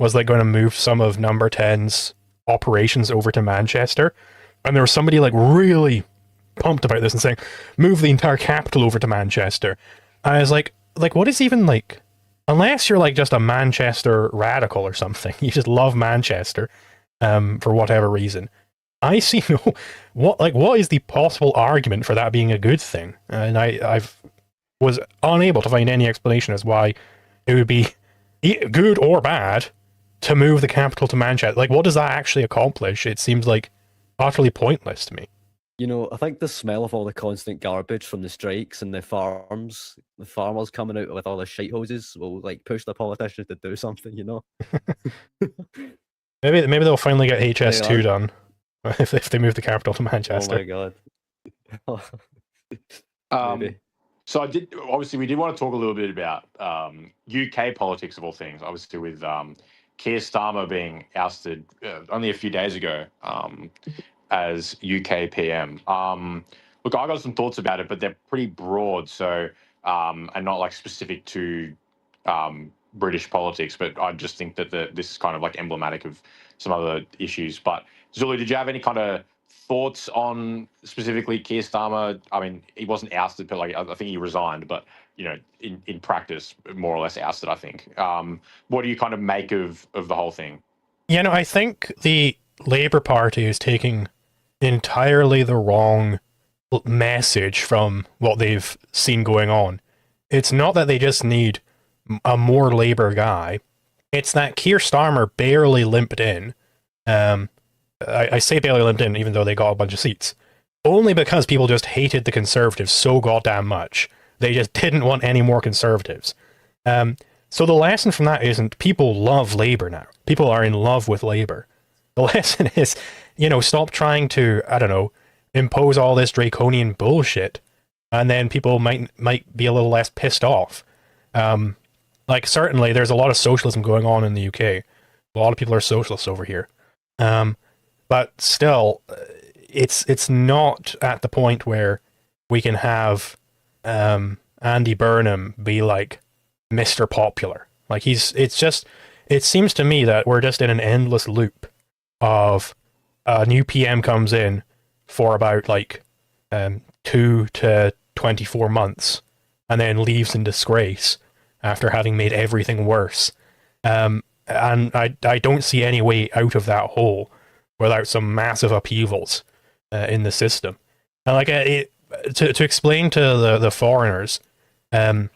was like going to move some of Number Ten's operations over to Manchester, and there was somebody like really pumped about this and saying, "Move the entire capital over to Manchester." And I was like, what is even like? Unless you're like just a Manchester radical or something, you just love Manchester, for whatever reason. I see no what is the possible argument for that being a good thing, and I've was unable to find any explanation as why it would be good or bad to move the capital to Manchester. Like, what does that actually accomplish? It seems like utterly pointless to me. You know, I think the smell of all the constant garbage from the strikes and the farmers coming out with all the shite hoses will like push the politicians to do something, you know? Maybe they'll finally get Anyway, HS2 done if they move the capital to oh Manchester. my god. Um, Maybe. so obviously we did want to talk a little bit about UK politics of all things. Obviously with Keir Starmer being ousted only a few days ago as UK PM. Look, I got some thoughts about it, but they're pretty broad. So and not like specific to British politics. But I just think that this is kind of like emblematic of some other issues. But Zulu, did you have any kind of thoughts on specifically Keir Starmer? I mean, he wasn't ousted, but like I think he resigned, but you know, in practice, more or less ousted. I think. What do you kind of make of the whole thing? Yeah, no, I think the Labour Party is taking entirely the wrong message from what they've seen going on. It's not that they just need a more Labour guy. It's that Keir Starmer barely limped in. I say barely limped in, even though they got a bunch of seats, only because people just hated the Conservatives so goddamn much. They just didn't want any more Conservatives. So the lesson from that isn't people love Labour now. People are in love with Labour. The lesson is, stop trying to, I don't know, impose all this draconian bullshit, and then people might be a little less pissed off. Like, certainly there's a lot of socialism going on in the UK. A lot of people are socialists over here. But still, it's not at the point where we can have Andy Burnham be like Mr. Popular. Like, it seems to me that we're just in an endless loop of a new PM comes in for about like 2 to 24 months and then leaves in disgrace after having made everything worse. And I don't see any way out of that hole without some massive upheavals in the system. And like to explain to the foreigners who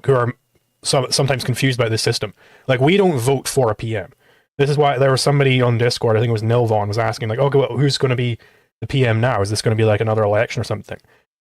are sometimes confused about this system, like, we don't vote for a PM. This is why there was somebody on Discord, I think it was Nilvon, was asking like, okay, well, who's going to be the PM now? Is this going to be like another election or something?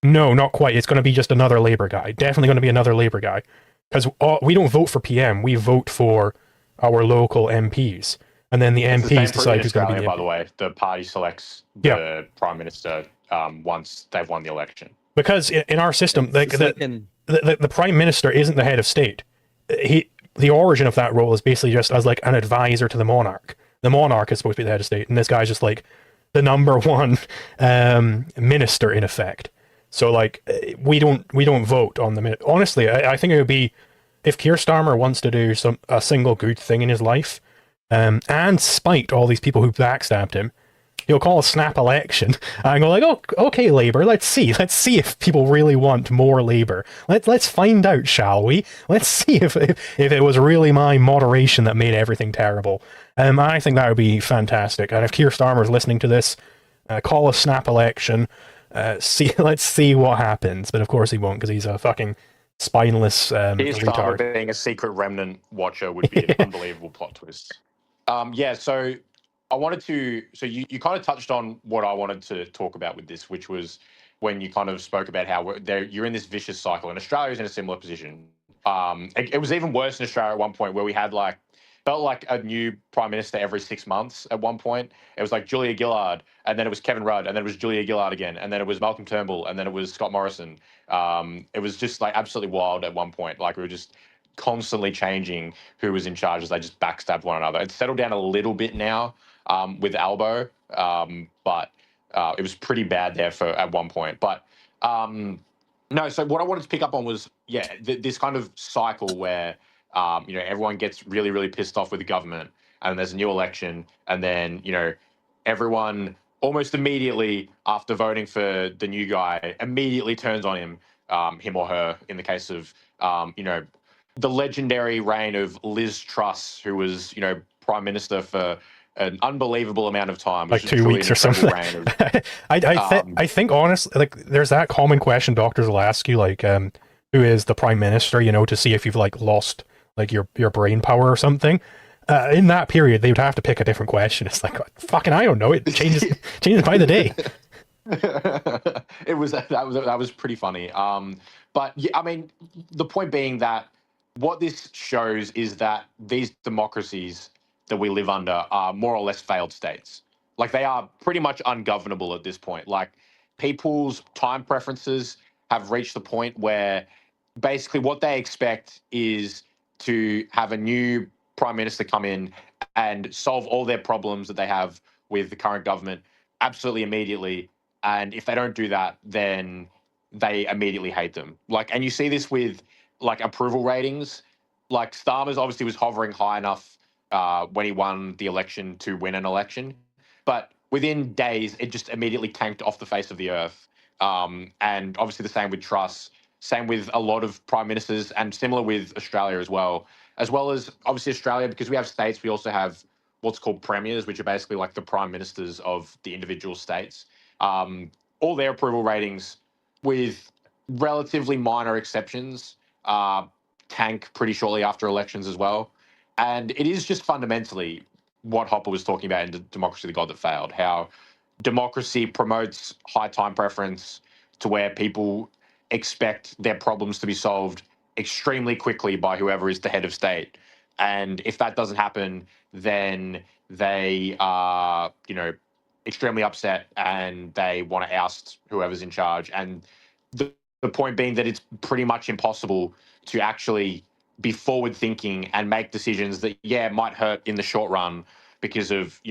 No, not quite. It's going to be just another Labour guy. Definitely going to be another Labour guy. Because we don't vote for PM, we vote for our local MPs. And then the MPs decide who's going to be the MP. By the way, the party selects the Prime Minister once they've won the election. Because in our system, the Prime Minister isn't the head of state. The origin of that role is basically just as like an advisor to the monarch. The monarch is supposed to be the head of state, and this guy's just like the number one minister in effect. So like we don't vote on the minute. Honestly, I think it would be, if Keir Starmer wants to do a single good thing in his life, and spite all these people who backstabbed him, he'll call a snap election and go like, oh, okay, Labour, let's see if people really want more Labour. Let's find out, shall we? Let's see if it was really my moderation that made everything terrible. I think that would be fantastic. And if Keir Starmer's listening to this, call a snap election. Let's see what happens. But of course he won't, because he's a fucking spineless Keir retard. Starmer being a secret remnant watcher would be an unbelievable plot twist. So I wanted to, so you kind of touched on what I wanted to talk about with this, which was when you kind of spoke about how you're in this vicious cycle, and Australia's in a similar position. It was even worse in Australia at one point, where we had felt like a new prime minister every 6 months at one point. It was like Julia Gillard, and then it was Kevin Rudd, and then it was Julia Gillard again, and then it was Malcolm Turnbull, and then it was Scott Morrison. It was just like absolutely wild at one point. Like, we were just constantly changing who was in charge as they just backstabbed one another. It's settled down a little bit now with Albo, but it was pretty bad there at one point. But no, so what I wanted to pick up on was, this kind of cycle where Everyone gets really, really pissed off with the government, and there's a new election, and then everyone almost immediately after voting for the new guy immediately turns on him or her. In the case of the legendary reign of Liz Truss, who was prime minister for an unbelievable amount of time, like 2 weeks or something. I think honestly, like there's that common question doctors will ask you, like who is the prime minister, to see if you've like lost like your brain power or something. In that period, they would have to pick a different question. It's like fucking I don't know. It changes by the day. That was pretty funny. But yeah, I mean, the point being that what this shows is that these democracies that we live under are more or less failed states. Like they are pretty much ungovernable at this point. Like people's time preferences have reached the point where basically what they expect is to have a new prime minister come in and solve all their problems that they have with the current government absolutely immediately. And if they don't do that, then they immediately hate them. And you see this with approval ratings. Like Starmer's obviously was hovering high enough when he won the election to win an election, but within days it just immediately tanked off the face of the earth. And obviously the same with Truss, same with a lot of prime ministers, and similar with Australia as well as obviously Australia, because we have states. We also have what's called premiers, which are basically like the prime ministers of the individual states. All their approval ratings, with relatively minor exceptions, tank pretty shortly after elections as well. And it is just fundamentally what Hopper was talking about in Democracy, the God That Failed, how democracy promotes high time preference to where people expect their problems to be solved extremely quickly by whoever is the head of state. And if that doesn't happen, then they are, extremely upset and they want to oust whoever's in charge. And the point being that it's pretty much impossible to actually be forward thinking and make decisions that, might hurt in the short run because of,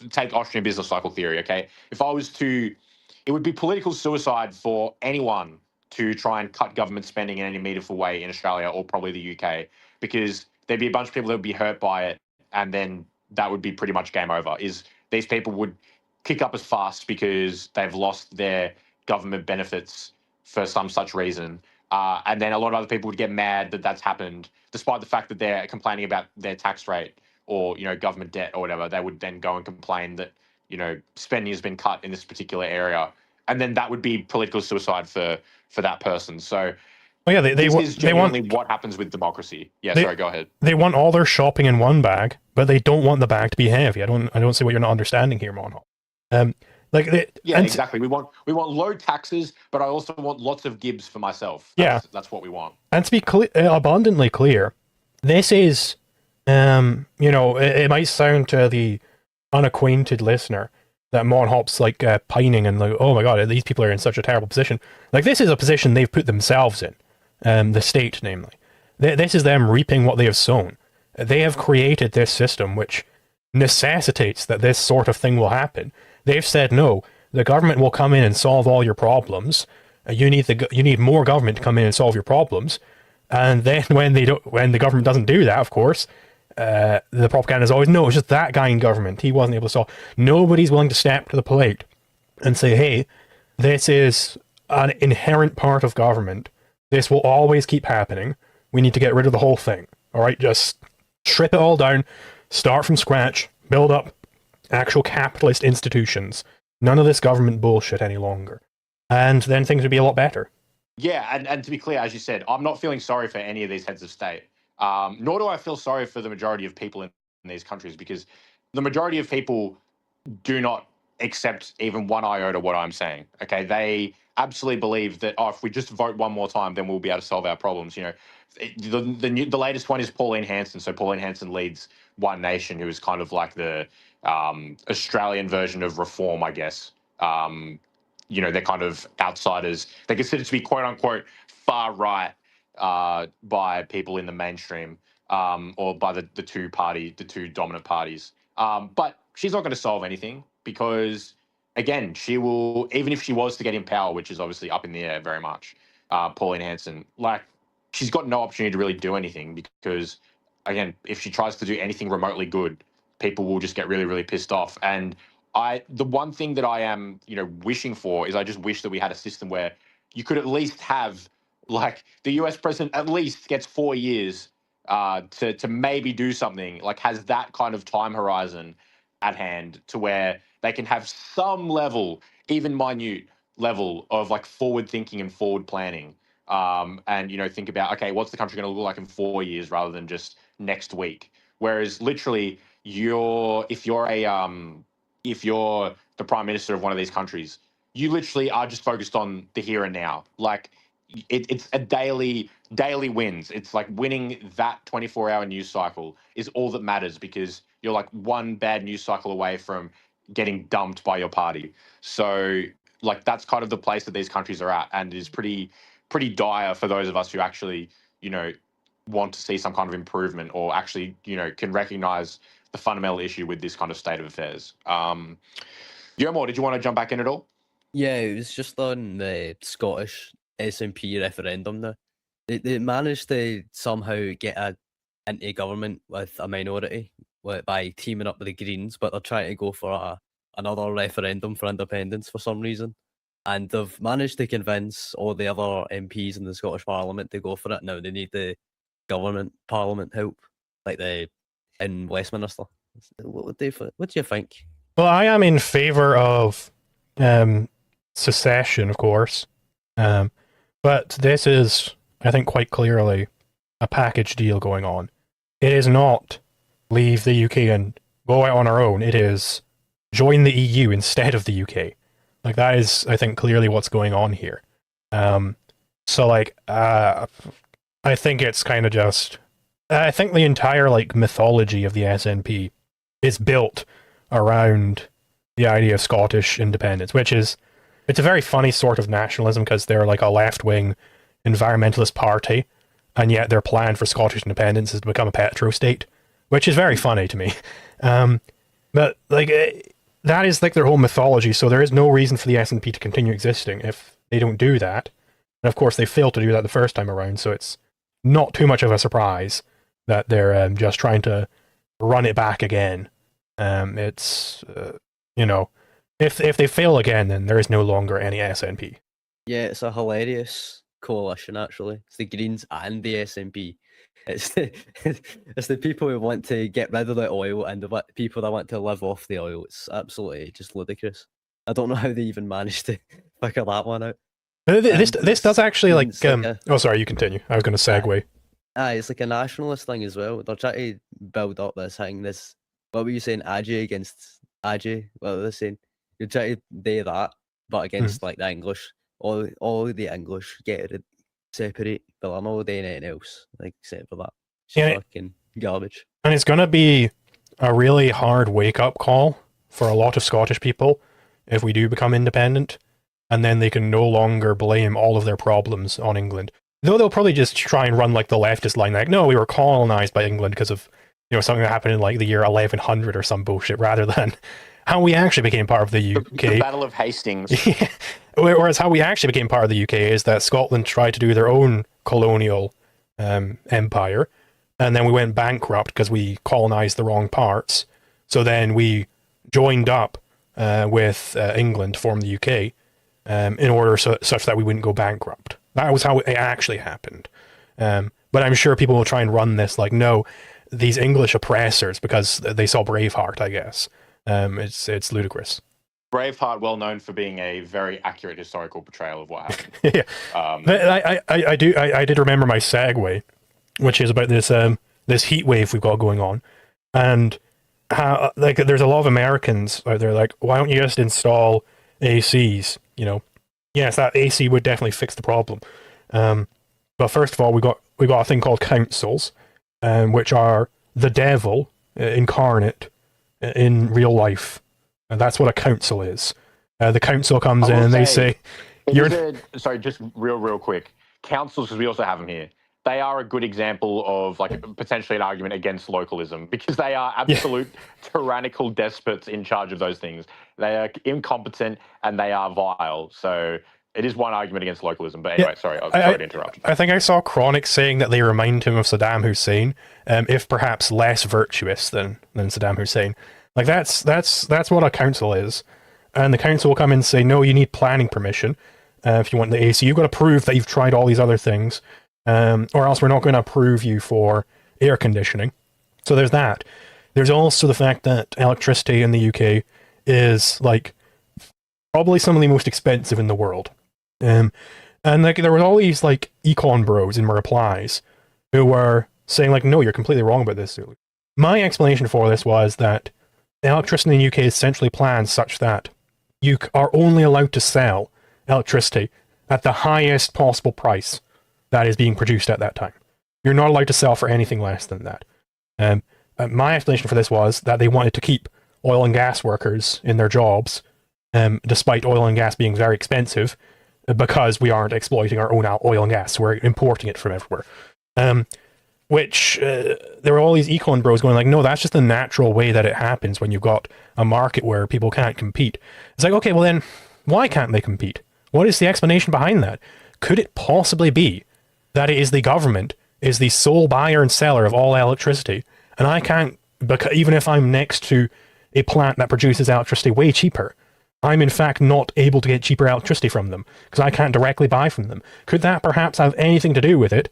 take Austrian business cycle theory, okay? It would be political suicide for anyone to try and cut government spending in any meaningful way in Australia or probably the UK, because there'd be a bunch of people that would be hurt by it, and then that would be pretty much game over. These people would kick up as fast because they've lost their government benefits for some such reason. And then a lot of other people would get mad that that's happened, despite the fact that they're complaining about their tax rate or government debt or whatever. They would then go and complain that spending has been cut in this particular area, and then that would be political suicide for that person. So, this is genuinely what happens with democracy. Yeah, sorry, go ahead. They want all their shopping in one bag, but they don't want the bag to be heavy. I don't see what you're not understanding here, Monho. Exactly. We want low taxes, but I also want lots of Gibbs for myself. That's what we want. And to be abundantly clear, this is, it might sound to the unacquainted listener that Monhop's like pining and like, oh my god, these people are in such a terrible position. Like, this is a position they've put themselves in, the state, namely. This is them reaping what they have sown. They have created this system which necessitates that this sort of thing will happen. They've said, no, the government will come in and solve all your problems. You need more government to come in and solve your problems. And then when the government doesn't do that, of course, the propaganda is always, no, it's just that guy in government. He wasn't able to solve. Nobody's willing to step to the plate and say, hey, this is an inherent part of government. This will always keep happening. We need to get rid of the whole thing. All right, just strip it all down, start from scratch, build up actual capitalist institutions. None of this government bullshit any longer. And then things would be a lot better. Yeah, and to be clear, as you said, I'm not feeling sorry for any of these heads of state. Nor do I feel sorry for the majority of people in these countries, because the majority of people do not accept even one iota what I'm saying. Okay, they absolutely believe that, if we just vote one more time, then we'll be able to solve our problems. The latest one is Pauline Hanson. So Pauline Hanson leads One Nation, who is kind of like the Australian version of Reform, I guess. They're kind of outsiders. They're considered to be quote unquote far right by people in the mainstream, or by the two dominant parties. But she's not going to solve anything, because, again, she will, even if she was to get in power, which is obviously up in the air very much, Pauline Hanson, she's got no opportunity to really do anything because, again, if she tries to do anything remotely good, people will just get really, really pissed off. And the one thing that I am, wishing for is I just wish that we had a system where you could at least have, like, the US president at least gets 4 years to maybe do something, like has that kind of time horizon at hand to where they can have some level, even minute level of like forward thinking and forward planning. And think about, okay, what's the country going to look like in 4 years rather than just next week? Whereas literally if you're the prime minister of one of these countries, you literally are just focused on the here and now. Like it's a daily wins. It's like winning that 24-hour news cycle is all that matters because you're like one bad news cycle away from getting dumped by your party. So like that's kind of the place that these countries are at, and is pretty dire for those of us who actually want to see some kind of improvement, or actually can recognize the fundamental issue with this kind of state of affairs. Yomor, did you want to jump back in at all? Yeah, it was just on the Scottish SNP referendum now. They managed to somehow get into government with a minority by teaming up with the Greens, but they're trying to go for another referendum for independence for some reason. And they've managed to convince all the other MPs in the Scottish Parliament to go for it. Now they need the government Parliament help, like in Westminster. What do you think? Well, I am in favor of secession, of course. But this is, I think, quite clearly a package deal going on. It is not leave the UK and go out on our own. It is join the EU instead of the UK. Like, that is, I think, clearly what's going on here. So, like, I think it's kind of just... I think the entire, like, mythology of the SNP is built around the idea of Scottish independence, which is... It's a very funny sort of nationalism because they're, like, a left-wing environmentalist party, and yet their plan for Scottish independence is to become a petro-state, which is very funny to me. But, like... that is like their whole mythology, so there is no reason for the SNP to continue existing if they don't do that. And of course, they failed to do that the first time around, so it's not too much of a surprise that they're just trying to run it back again. If they fail again, then there is no longer any SNP. Yeah, it's a hilarious coalition, actually. It's the Greens and the SNP. It's the people who want to get rid of the oil and the people that want to live off the oil. It's absolutely just ludicrous. I don't know how they even managed to figure that one out. This does actually oh, sorry, you continue. I was going to segue. It's like a nationalist thing as well. They're trying to build up this thing. What were you saying? Adji against Adji? What were they saying? You're trying to do that, but against like the English. All the English get it separate, but I'm not doing anything else like except for that. It's fucking garbage. And it's gonna be a really hard wake-up call for a lot of Scottish people if we do become independent, and then they can no longer blame all of their problems on England. Though they'll probably just try and run like the leftist line, like, no, we were colonized by England because of something that happened in like the year 1100 or some bullshit, rather than how we actually became part of the UK. The Battle of Hastings. Whereas how we actually became part of the UK is that Scotland tried to do their own colonial empire, and then we went bankrupt because we colonized the wrong parts. So then we joined up with England to form the UK in order such that we wouldn't go bankrupt. That was how it actually happened. But I'm sure people will try and run this like, no, these English oppressors, because they saw Braveheart, I guess. It's ludicrous. Braveheart, well known for being a very accurate historical portrayal of what happened. Yeah, I did remember my segue, which is about this heat wave we've got going on, and how like there's a lot of Americans out there like, why don't you just install ACs? Yes, that AC would definitely fix the problem. But first of all, we got a thing called councils, which are the devil incarnate in real life. And that's what a council is. The council comes in and they say... Sorry, just real quick. Councils, because we also have them here, they are a good example of like potentially an argument against localism, because they are absolute tyrannical despots in charge of those things. They are incompetent and they are vile. So It is one argument against localism, but anyway, sorry to interrupt. I think I saw Chronic saying that they remind him of Saddam Hussein, if perhaps less virtuous than Saddam Hussein. Like that's what a council is, and the council will come in and say, no, you need planning permission if you want the AC. You've got to prove that you've tried all these other things, or else we're not going to approve you for air conditioning. So there's that. There's also the fact that electricity in the UK is like probably some of the most expensive in the world. And like there were all these like econ bros in my replies who were saying like, no, you're completely wrong about this. My explanation for this was that electricity in the UK is essentially planned such that you are only allowed to sell electricity at the highest possible price that is being produced at that time. You're not allowed to sell for anything less than that. My explanation for this was that they wanted to keep oil and gas workers in their jobs, despite oil and gas being very expensive, because we aren't exploiting our own oil and gas. We're importing it from everywhere. There were all these econ bros going like, no, that's just the natural way that it happens when you've got a market where people can't compete. It's like, okay, well then, why can't they compete? What is the explanation behind that? Could it possibly be that it is the government is the sole buyer and seller of all electricity, and I can't, because even if I'm next to a plant that produces electricity way cheaper, I'm in fact not able to get cheaper electricity from them because I can't directly buy from them. Could that perhaps have anything to do with it?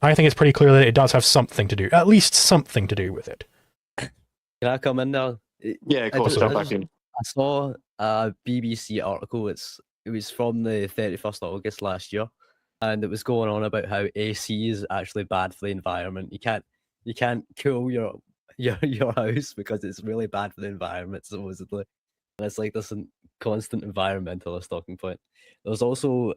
I think it's pretty clear that it does have something to do, at least something to do with it. Can I come in now? Yeah, of course. I saw a BBC article. It was from the 31st of August last year, and it was going on about how AC is actually bad for the environment. You can't cool your house because it's really bad for the environment, supposedly. And it's like this constant environmentalist talking point. There's also,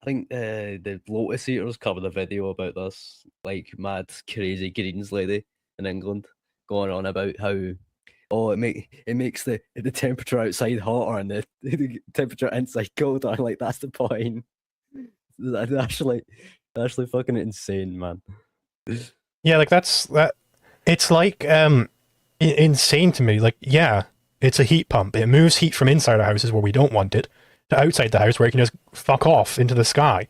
I think the Lotus Eaters covered a video about this, like mad crazy Greens lady in England going on about how it makes the temperature outside hotter and the temperature inside colder. Like that's the point. That's actually fucking insane, man. Yeah, like that. It's like insane to me. Like, yeah, it's a heat pump. It moves heat from inside our houses where we don't want it to outside the house where it can just fuck off into the sky.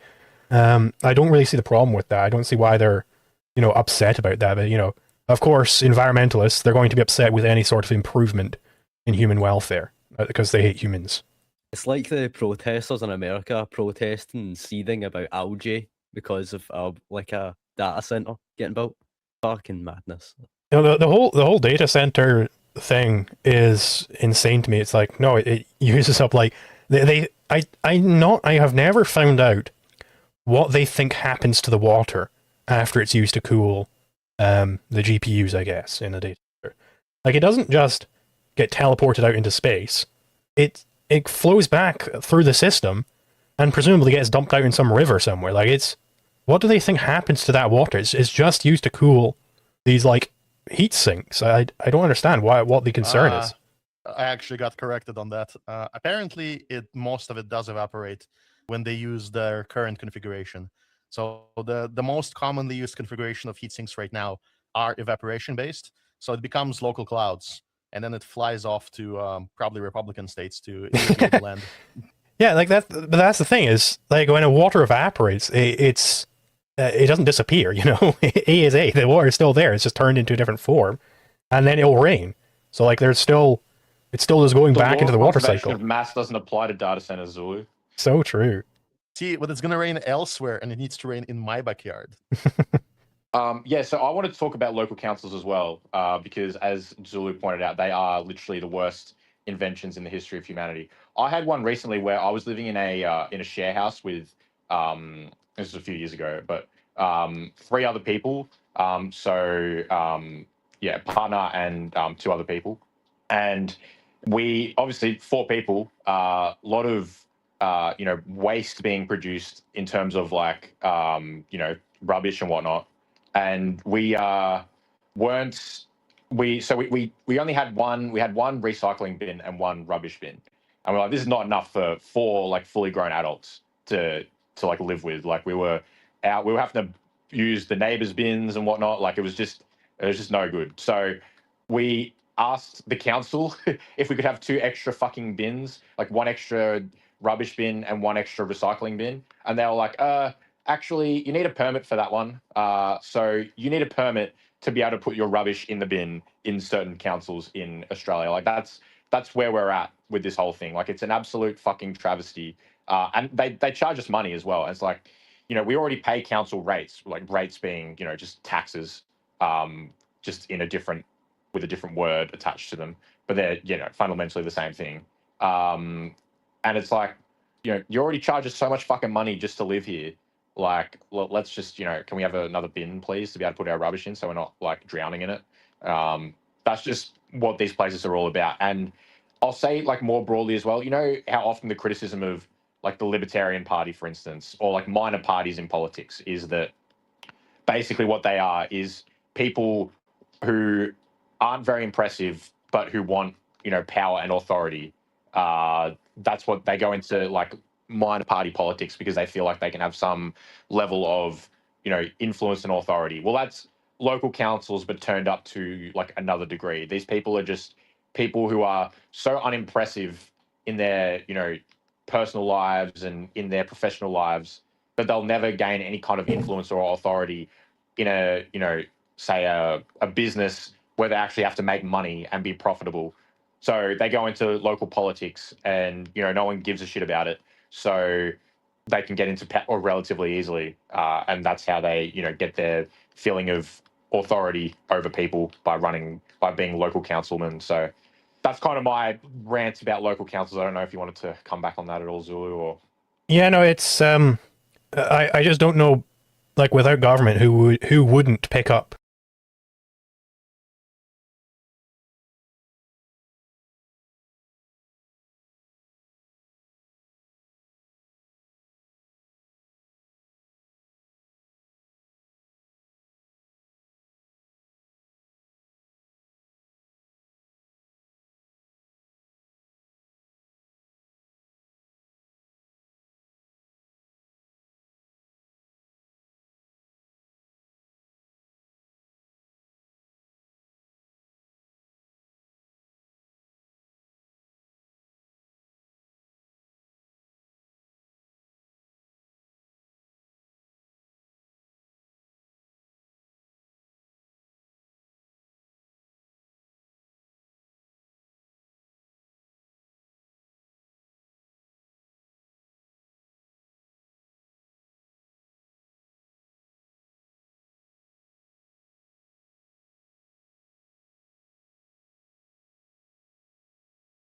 I don't really see the problem with that. I don't see why they're, upset about that. But, of course, environmentalists, they're going to be upset with any sort of improvement in human welfare because they hate humans. It's like the protesters in America protesting, seething about algae because of a data center getting built. Fucking madness. The whole data center thing is insane to me. It's like, no, it uses up like I have never found out what they think happens to the water after it's used to cool the GPUs, I guess, in a data center. Like, it doesn't just get teleported out into space. It flows back through the system and presumably gets dumped out in some river somewhere. Like, what do they think happens to that water? It's just used to cool these like heat sinks. I don't understand what the concern is. I actually got corrected on that. Apparently, most of it does evaporate when they use their current configuration. So the most commonly used configuration of heat sinks right now are evaporation based. So it becomes local clouds, and then it flies off to probably Republican states to irrigate the land. Yeah, like that. But that's the thing is, like, when water evaporates, it doesn't disappear. A is A. The water is still there. It's just turned into a different form, and then it'll rain. So like, it's still just going back into the water cycle. Of mass doesn't apply to data centers, Zulu. So true. See, but it's going to rain elsewhere, and it needs to rain in my backyard. So I wanted to talk about local councils as well, because as Zulu pointed out, they are literally the worst inventions in the history of humanity. I had one recently where I was living in a share house with this was a few years ago, but 3 other people. Partner and 2 other people, and we obviously 4 people. A lot of waste being produced in terms of like rubbish and whatnot, and we only had one recycling bin and 1 rubbish bin, and we're like, this is not enough for 4 like fully grown adults to like live with. Like, we were having to use the neighbors' bins and whatnot. Like, it was just no good. So we asked the council if we could have 2 extra fucking bins, like 1 extra rubbish bin and 1 extra recycling bin, and they were like, actually, you need a permit for that one. So you need a permit to be able to put your rubbish in the bin in certain councils in Australia. Like that's where we're at with this whole thing. Like it's an absolute fucking travesty. And they charge us money as well. It's like, we already pay council rates, like rates being, just taxes, just with a different word attached to them, but they're, fundamentally the same thing. And it's like, you already charge us so much fucking money just to live here. Like, let's just, can we have another bin, please, to be able to put our rubbish in so we're not like drowning in it? That's just what these places are all about. And I'll say like more broadly as well, how often the criticism of like the Libertarian Party, for instance, or like minor parties in politics is that basically what they are is people who aren't very impressive, but who want, power and authority. That's what they go into, like minor party politics, because they feel like they can have some level of, influence and authority. Well, that's local councils, but turned up to like another degree. These people are just people who are so unimpressive in their, personal lives and in their professional lives, but they'll never gain any kind of influence or authority in a, say a business where they actually have to make money and be profitable. So they go into local politics and, no one gives a shit about it. So they can get into power relatively easily. And that's how they, get their feeling of authority over people by being local councilmen. So that's kind of my rant about local councils. I don't know if you wanted to come back on that at all, Zulu, or... Yeah, no, it's, I just don't know, like, without government, who wouldn't pick up